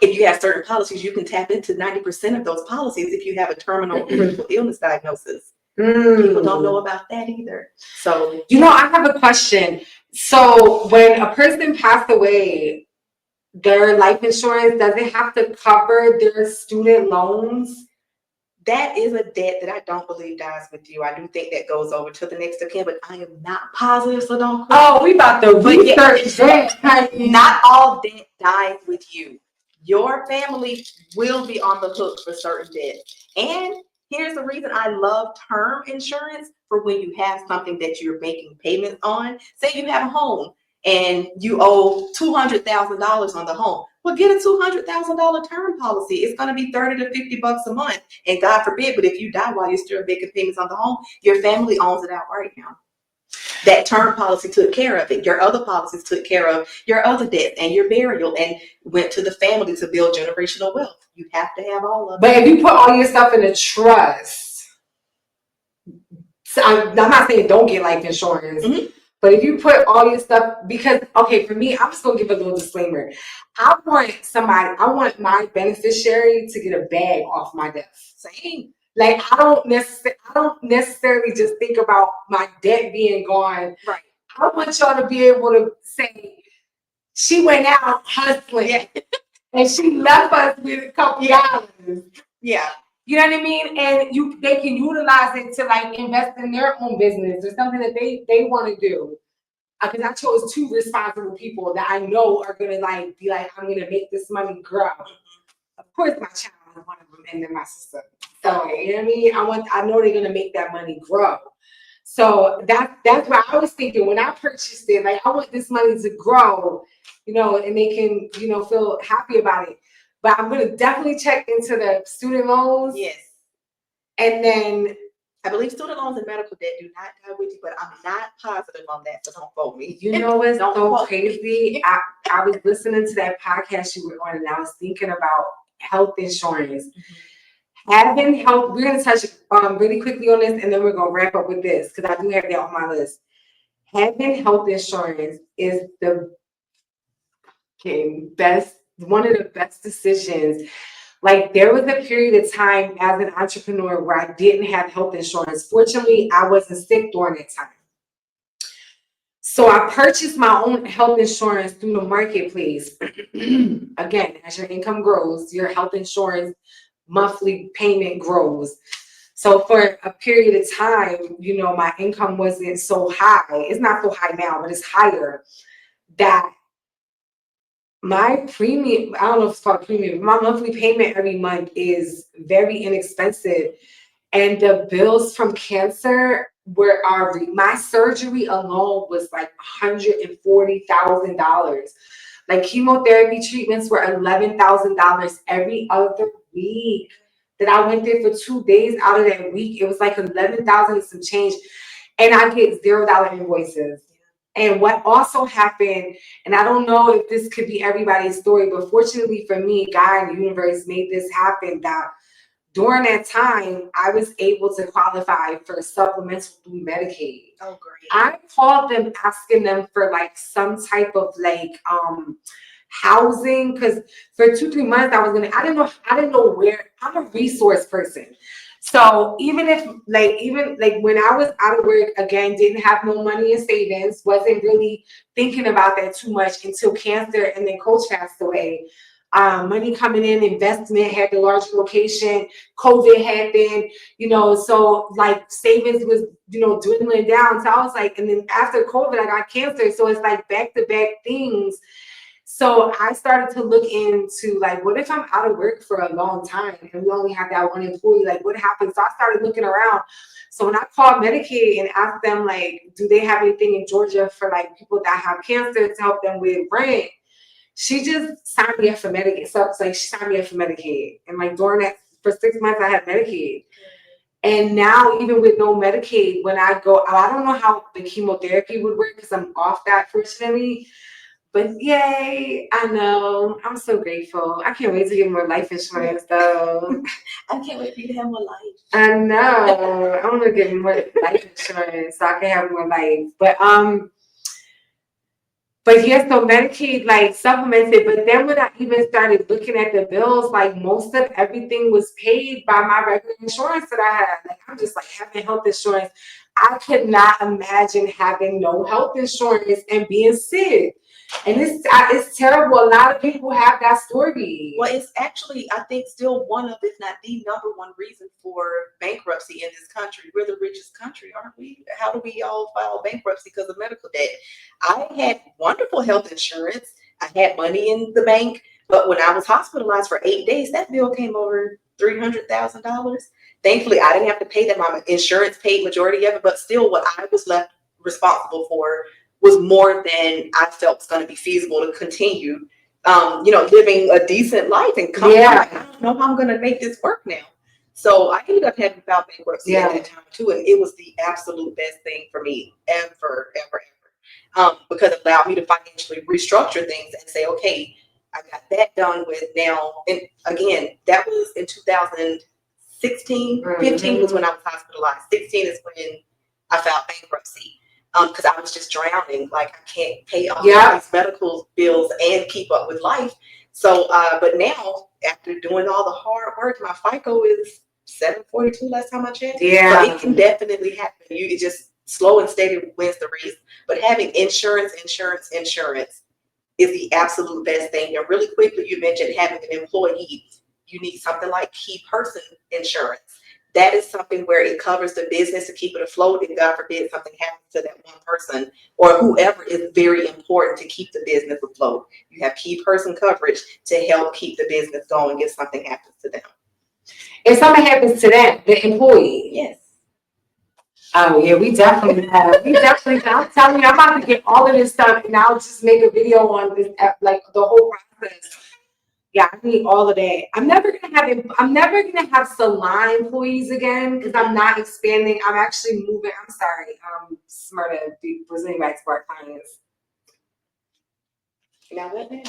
If you have certain policies, you can tap into 90% of those policies if you have a terminal critical illness diagnosis. People don't know about that either. So, I have a question. So when a person passed away, their life insurance, does it have to cover their student loans? That is a debt that I don't believe dies with you. I do think that goes over to the next of kin, but I am not positive, so don't. Oh, we about to research that. Not all debt dies with you. Your family will be on the hook for certain debt. And here's the reason I love term insurance: for when you have something that you're making payments on. Say you have a home and you owe $200,000 on the home. Well, get a $200,000 term policy. It's going to be $30 to $50 a month. And God forbid, but if you die while you're still making payments on the home, your family owns it outright now. That term policy took care of it. Your other policies took care of your other debt and your burial, and went to the family to build generational wealth. You have to have all of it. But if you put all your stuff in a trust, so I'm not saying don't get life insurance. But if you put all your stuff, because, okay, for me, I'm just going to give a little disclaimer. I want my beneficiary to get a bag off my desk. Same. Like, I don't necessarily just think about my debt being gone. Right. I want y'all to be able to say, she went out hustling and she left us with a couple dollars. Yeah. You know what I mean? And they can utilize it to like invest in their own business or something that they want to do. Because I chose 2 responsible people that I know are gonna be like, I'm gonna make this money grow. Of course, my child is one of them, and then my sister. So you know what I mean? I know they're gonna make that money grow. So that's what I was thinking when I purchased it. Like, I want this money to grow, and they can, feel happy about it. But I'm gonna definitely check into the student loans. Yes. And then I believe student loans and medical debt do not die with you, but I'm not positive on that, so don't quote me. You know what's so crazy? I was listening to that podcast you were on, and I was thinking about health insurance. Having health, we're going to touch really quickly on this, and then we're going to wrap up with this, because I do have that on my list. Having health insurance is one of the best decisions. Like, there was a period of time as an entrepreneur where I didn't have health insurance. Fortunately, I wasn't sick during that time. So I purchased my own health insurance through the marketplace. Again, as your income grows, your health insurance monthly payment grows. So for a period of time, my income wasn't so high. It's not so high now, but it's higher. That my premium, I don't know if it's called premium, my monthly payment every month is very inexpensive. And the bills from cancer my surgery alone was like $140,000. Like chemotherapy treatments were $11,000 every other week. That I went there for 2 days out of that week. It was like 11,000 and some change. And I get $0 invoices. And what also happened, and I don't know if this could be everybody's story, but fortunately for me, God and the universe made this happen, that during that time, I was able to qualify for supplemental through Medicaid. Oh, great. I called them asking them for like some type of like housing, because for 2-3 months I didn't know where. I'm a resource person. So even when I was out of work again, didn't have no money in savings, wasn't really thinking about that too much until cancer and then coach passed away. Money coming in, investment, had the large location, COVID happened, so like savings was, dwindling down. So I was like, and then after COVID, I got cancer. So it's like back to back things. So I started to look into like, what if I'm out of work for a long time and we only have that one employee? Like, what happens? So I started looking around. So when I called Medicaid and asked them, like, do they have anything in Georgia for like people that have cancer to help them with rent? She just signed me up for Medicaid. So it's like she signed me up for Medicaid. And like during that, for 6 months, I had Medicaid. And now, even with no Medicaid, when I go, I don't know how the chemotherapy would work because I'm off that, fortunately. But yay, I know. I'm so grateful. I can't wait to get more life insurance, though. I can't wait for you to have more life. I know. I want to get more life insurance so I can have more life. But yeah, so Medicaid like supplemented. But then when I even started looking at the bills, like most of everything was paid by my regular insurance that I had. Like I'm just like having health insurance. I could not imagine having no health insurance and being sick. And it's terrible. A lot of people have that story. Well, it's actually, I think, still one of, if not the number one reason for bankruptcy in this country. We're the richest country, aren't we? How do we all file bankruptcy because of medical debt? I had wonderful health insurance. I had money in the bank, but when I was hospitalized for 8 days, that bill came over $300,000. Thankfully, I didn't have to pay that. My insurance paid majority of it, but still, what I was left responsible for was more than I felt was going to be feasible to continue, living a decent life and come on. I don't know how I'm going to make this work now. So I ended up having filed bankruptcy at that time too, and it was the absolute best thing for me ever, because it allowed me to financially restructure things and say, okay, I got that done with now. And again, that was in 2016, 15 was when I was hospitalized. 16 is when I filed bankruptcy. Because I was just drowning. Like I can't pay all these medical bills and keep up with life. So, but now after doing all the hard work, my FICO is 742 last time I checked. Yeah, so it can definitely happen. You just slow and steady wins the race. But having insurance is the absolute best thing. And really quickly, you mentioned having an employee. You need something like key person insurance. That is something where it covers the business to keep it afloat. And God forbid something happens to that one person or whoever is very important to keep the business afloat. You have key person coverage to help keep the business going if something happens to them. If something happens to them, the employee. Yes. Oh yeah, we definitely have. I'm telling you, I'm about to get all of this stuff and I'll just make a video on this, like the whole process. Yeah, I need all of that. I'm never gonna have salon employees again because I'm not expanding. I'm actually moving. I'm sorry. Smarter Brazilian wax bar clients. Now what now?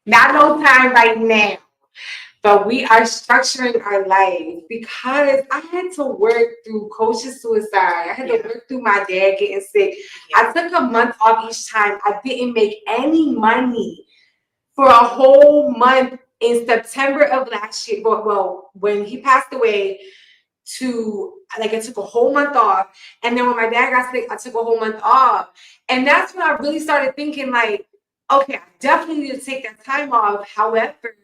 Not no time right now. But we are structuring our life because I had to work through coach's suicide. I had to work through my dad getting sick. I took a month off each time. I didn't make any money for a whole month in September of last year. Well, when he passed away, I took a whole month off. And then when my dad got sick, I took a whole month off. And that's when I really started thinking like, okay, I definitely need to take that time off. However,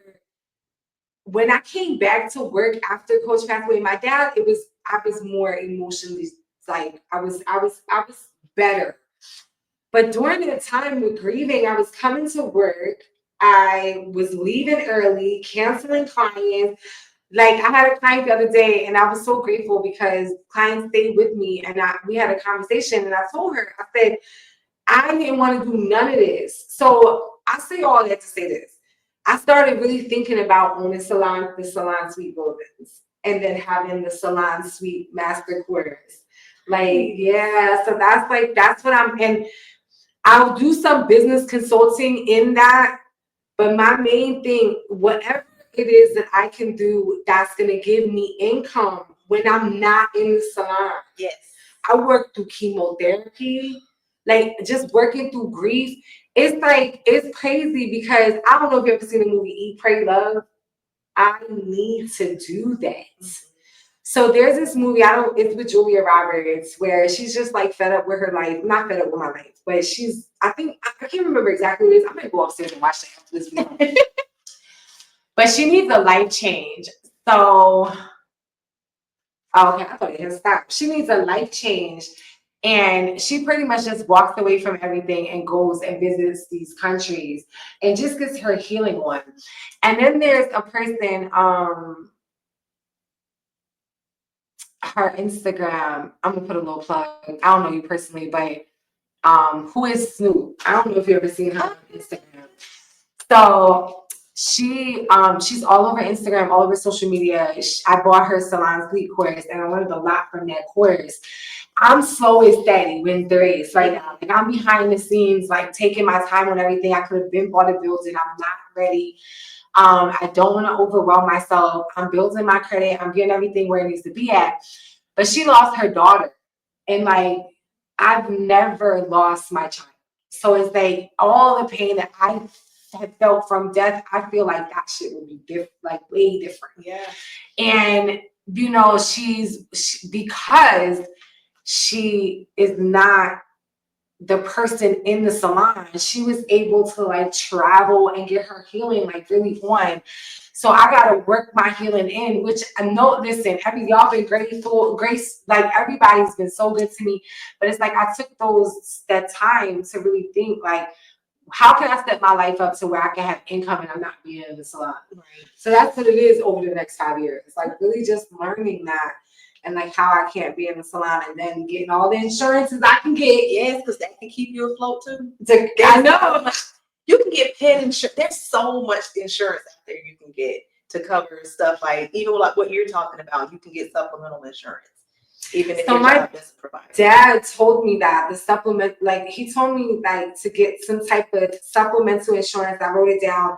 when I came back to work after Coach passed away, my dad, I was more emotionally, like I was better. But during the time with grieving, I was coming to work. I was leaving early, canceling clients, Like I had a client the other day and I was so grateful because clients stayed with me and we had a conversation and I told her, I said, I didn't want to do none of this. So I say all that to say this. I started really thinking about owning the salon suite buildings and then having the salon suite master quarters. Like, yeah, so that's what and I'll do some business consulting in that. But my main thing, whatever it is that I can do that's going to give me income when I'm not in the salon. Yes. I work through chemotherapy, like just working through grief. It's crazy because I don't know if you've ever seen the movie Eat, Pray, Love. I need to do that. Mm-hmm. So there's this movie, it's with Julia Roberts, where she's just like fed up with her life. Not fed up with my life, but I can't remember exactly what it is. I might go upstairs and watch that after this video. But she needs a life change. So, okay, I thought it had stopped. She needs a life change. And she pretty much just walks away from everything and goes and visits these countries and just gets her healing on. And then there's a person, her Instagram, I'm gonna put a little plug. I don't know you personally, but who is Snoop? I don't know if you've ever seen her on Instagram. So she's all over Instagram, all over social media. I bought her salon suite course and I learned a lot from that course. I'm slow and steady with the race right now. Like I'm behind the scenes, like taking my time on everything. I could have been bought a building. I'm not ready. I don't want to overwhelm myself. I'm building my credit. I'm getting everything where it needs to be at. But she lost her daughter. And like, I've never lost my child. So it's like all the pain that I had felt from death, I feel like that shit would be like way different. Yeah. And, you know, because she is not the person in the salon, she was able to like travel and get her healing like really on. So I gotta work my healing in, which I know, listen, y'all been grateful, grace, like everybody's been so good to me. But it's like I took that time to really think like, how can I set my life up to where I can have income and I'm not being in the salon? Right. So that's what it is over the next 5 years. It's like really just learning that. And like how I can't be in the salon and then getting all the insurances I can get. Yes, because that can keep you afloat too. I know. You can get pet insurance. There's so much insurance out there you can get to cover stuff like even like what you're talking about. You can get supplemental insurance. Even if your job doesn't provide. Dad told me that the supplement, like he told me like to get some type of supplemental insurance. I wrote it down.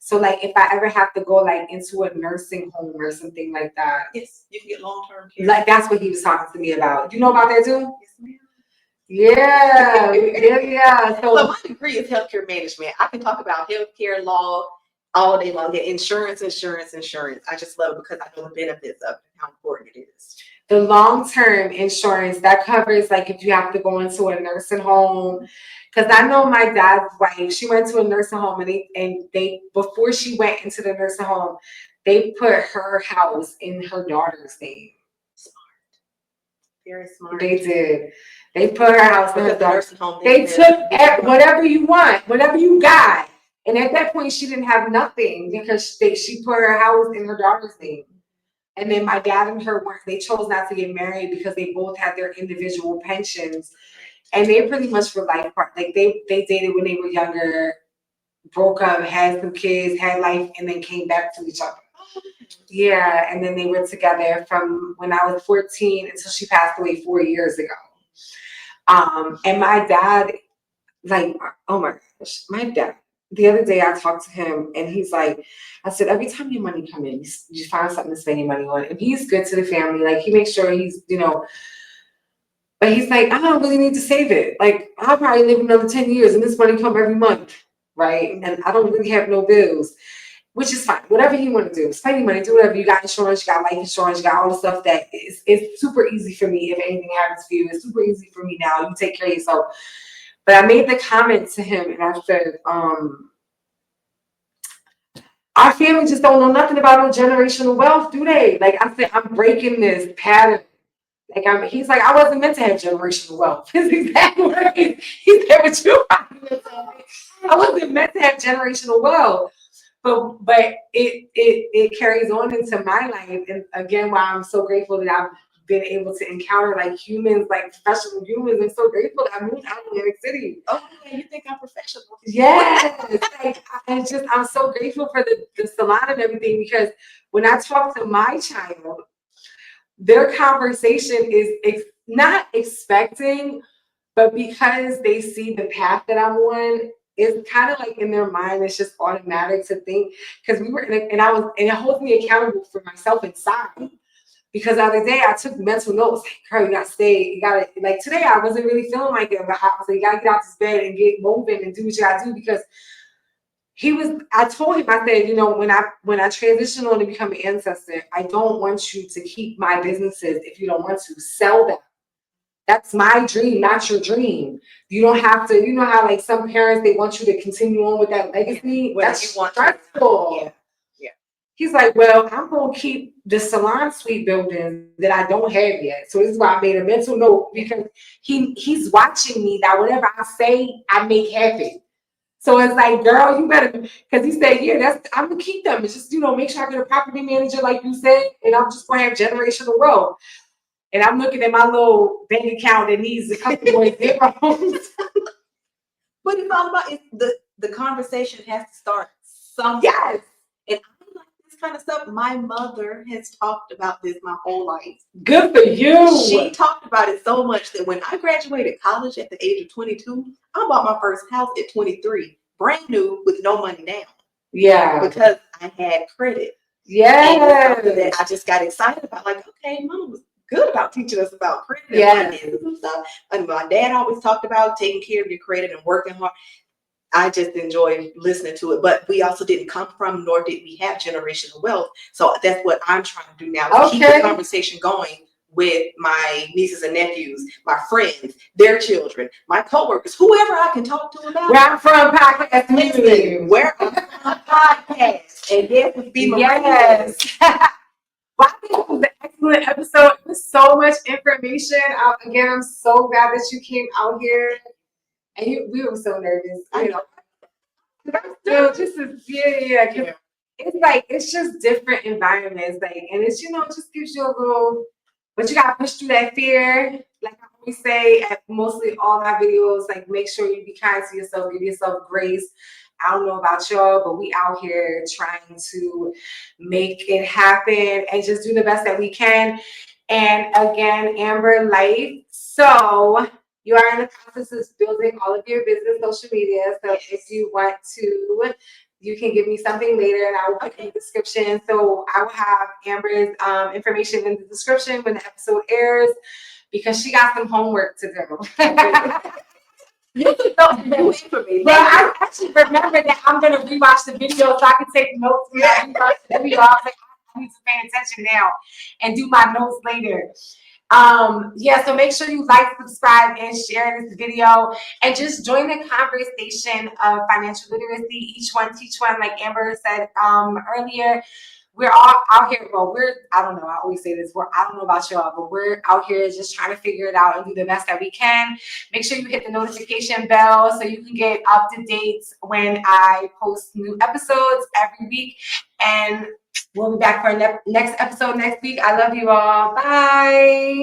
So like if I ever have to go like into a nursing home or something like that. Yes, you can get long-term care. Like that's what he was talking to me about. You know about that too? Yes, ma'am. Yeah. So my degree is healthcare management. I can talk about healthcare law all day long. Yeah, insurance. I just love it because I know the benefits of it and how important it is. The long-term insurance that covers like if you have to go into a nursing home. Because I know my dad's wife, she went to a nursing home and they before she went into the nursing home, they put her house in her daughter's name. Smart. Very smart. They did. They put her house in her daughter's home. They took whatever you want, whatever you got. And at that point, she didn't have nothing because she put her house in her daughter's name. And then my dad and her they chose not to get married because they both had their individual pensions. And they pretty much were life partners. Like they dated when they were younger, broke up, had some kids, had life, and then came back to each other. Yeah, and then they were together from when I was 14 until she passed away 4 years ago. And my dad, like, oh my gosh, my dad. The other day I talked to him and he's like, I said, every time your money come in, you find something to spend your money on. And he's good to the family. Like he makes sure he's, but he's like, I don't really need to save it. Like I'll probably live another 10 years and this money come every month. Right. And I don't really have no bills, which is fine. Whatever you want to do, spend your money, do whatever. You got insurance, you got life insurance, you got all the stuff that it's super easy for me. If anything happens to you, it's super easy for me now. You take care of yourself. But I made the comment to him and I said, our family just don't know nothing about no generational wealth, do they? Like I said, I'm breaking this pattern. Like he's like, I wasn't meant to have generational wealth. His exact words. He said, "What you?" I wasn't meant to have generational wealth. but it carries on into my life. And again, why I'm so grateful that I've been able to encounter like humans, like professional humans. I'm so grateful that I moved out of New York City. Oh, yeah, you think I'm professional? Yes. Like I'm so grateful for the salon and everything, because when I talk to my child, their conversation is not expecting, but because they see the path that I'm on, it's kind of like in their mind, it's just automatic to think, because we were and it holds me accountable for myself inside. Because the other day I took mental notes, like, girl, you gotta stay, you gotta, like today I wasn't really feeling like it, but I was like, you gotta get out this bed and get moving and do what you gotta do, because I told him, I said, when I transition on to become an ancestor, I don't want you to keep my businesses if you don't want to. Sell them. That's my dream, not your dream. You don't have to, you know how like some parents, they want you to continue on with that legacy. Whether That's you want stressful. Yeah. He's like, well, I'm going to keep the salon suite buildings that I don't have yet. So this is why I made a mental note, because he's watching me that whatever I say, I make happen. So it's like, girl, you better, because he said, yeah, I'm going to keep them. It's just, make sure I get a property manager, like you said, and I'm just going to have generational wealth. And I'm looking at my little bank account that needs a couple more zeros. But it's all about the conversation has to start somewhere. Yes. And I like this kind of stuff. My mother has talked about this my whole life. Good for you. She talked about it so much that when I graduated college at the age of 22, I bought my first house at 23, brand new, with no money down. Yeah. Because I had credit. Yeah. And that I just got excited about, like, okay, Mama was good about teaching us about credit and finances and stuff. And my dad always talked about taking care of your credit and working hard. I just enjoyed listening to it. But we also didn't come from, nor did we have generational wealth. So that's what I'm trying to do now, to keep the conversation going with my nieces and nephews, my friends, their children, my coworkers, whoever I can talk to about. Where I'm from podcast community. Where I'm from podcast. And yes, with B.MARIE. Yes. Well, I think it was an excellent episode. It was so much information. Again, I'm so glad that you came out here. And we were so nervous. It's like, it's just different environments. Like, and it's, it just gives you a little, but you gotta push through that fear. Like I always say at mostly all my videos, like make sure you be kind to yourself, give yourself grace. I don't know about y'all, but we out here trying to make it happen and just do the best that we can. And again, Amber Life. So you are in the process of building all of your business social media. So if you want to, you can give me something later and I will put in the description. So I will have Amber's information in the description when the episode airs, because she got some homework to do. But I actually remember that I'm going to rewatch the video so I can take notes when I rewatch the video. I was like, I need to pay attention now and do my notes later. So make sure you like, subscribe, and share this video, and just join the conversation of financial literacy. Each one teach one, like Amber said earlier. We're all out here. Well, I don't know. I always say this. I don't know about y'all, but we're out here just trying to figure it out and do the best that we can. Make sure you hit the notification bell so you can get up to date when I post new episodes every week. And we'll be back for a next episode next week. I love you all. Bye.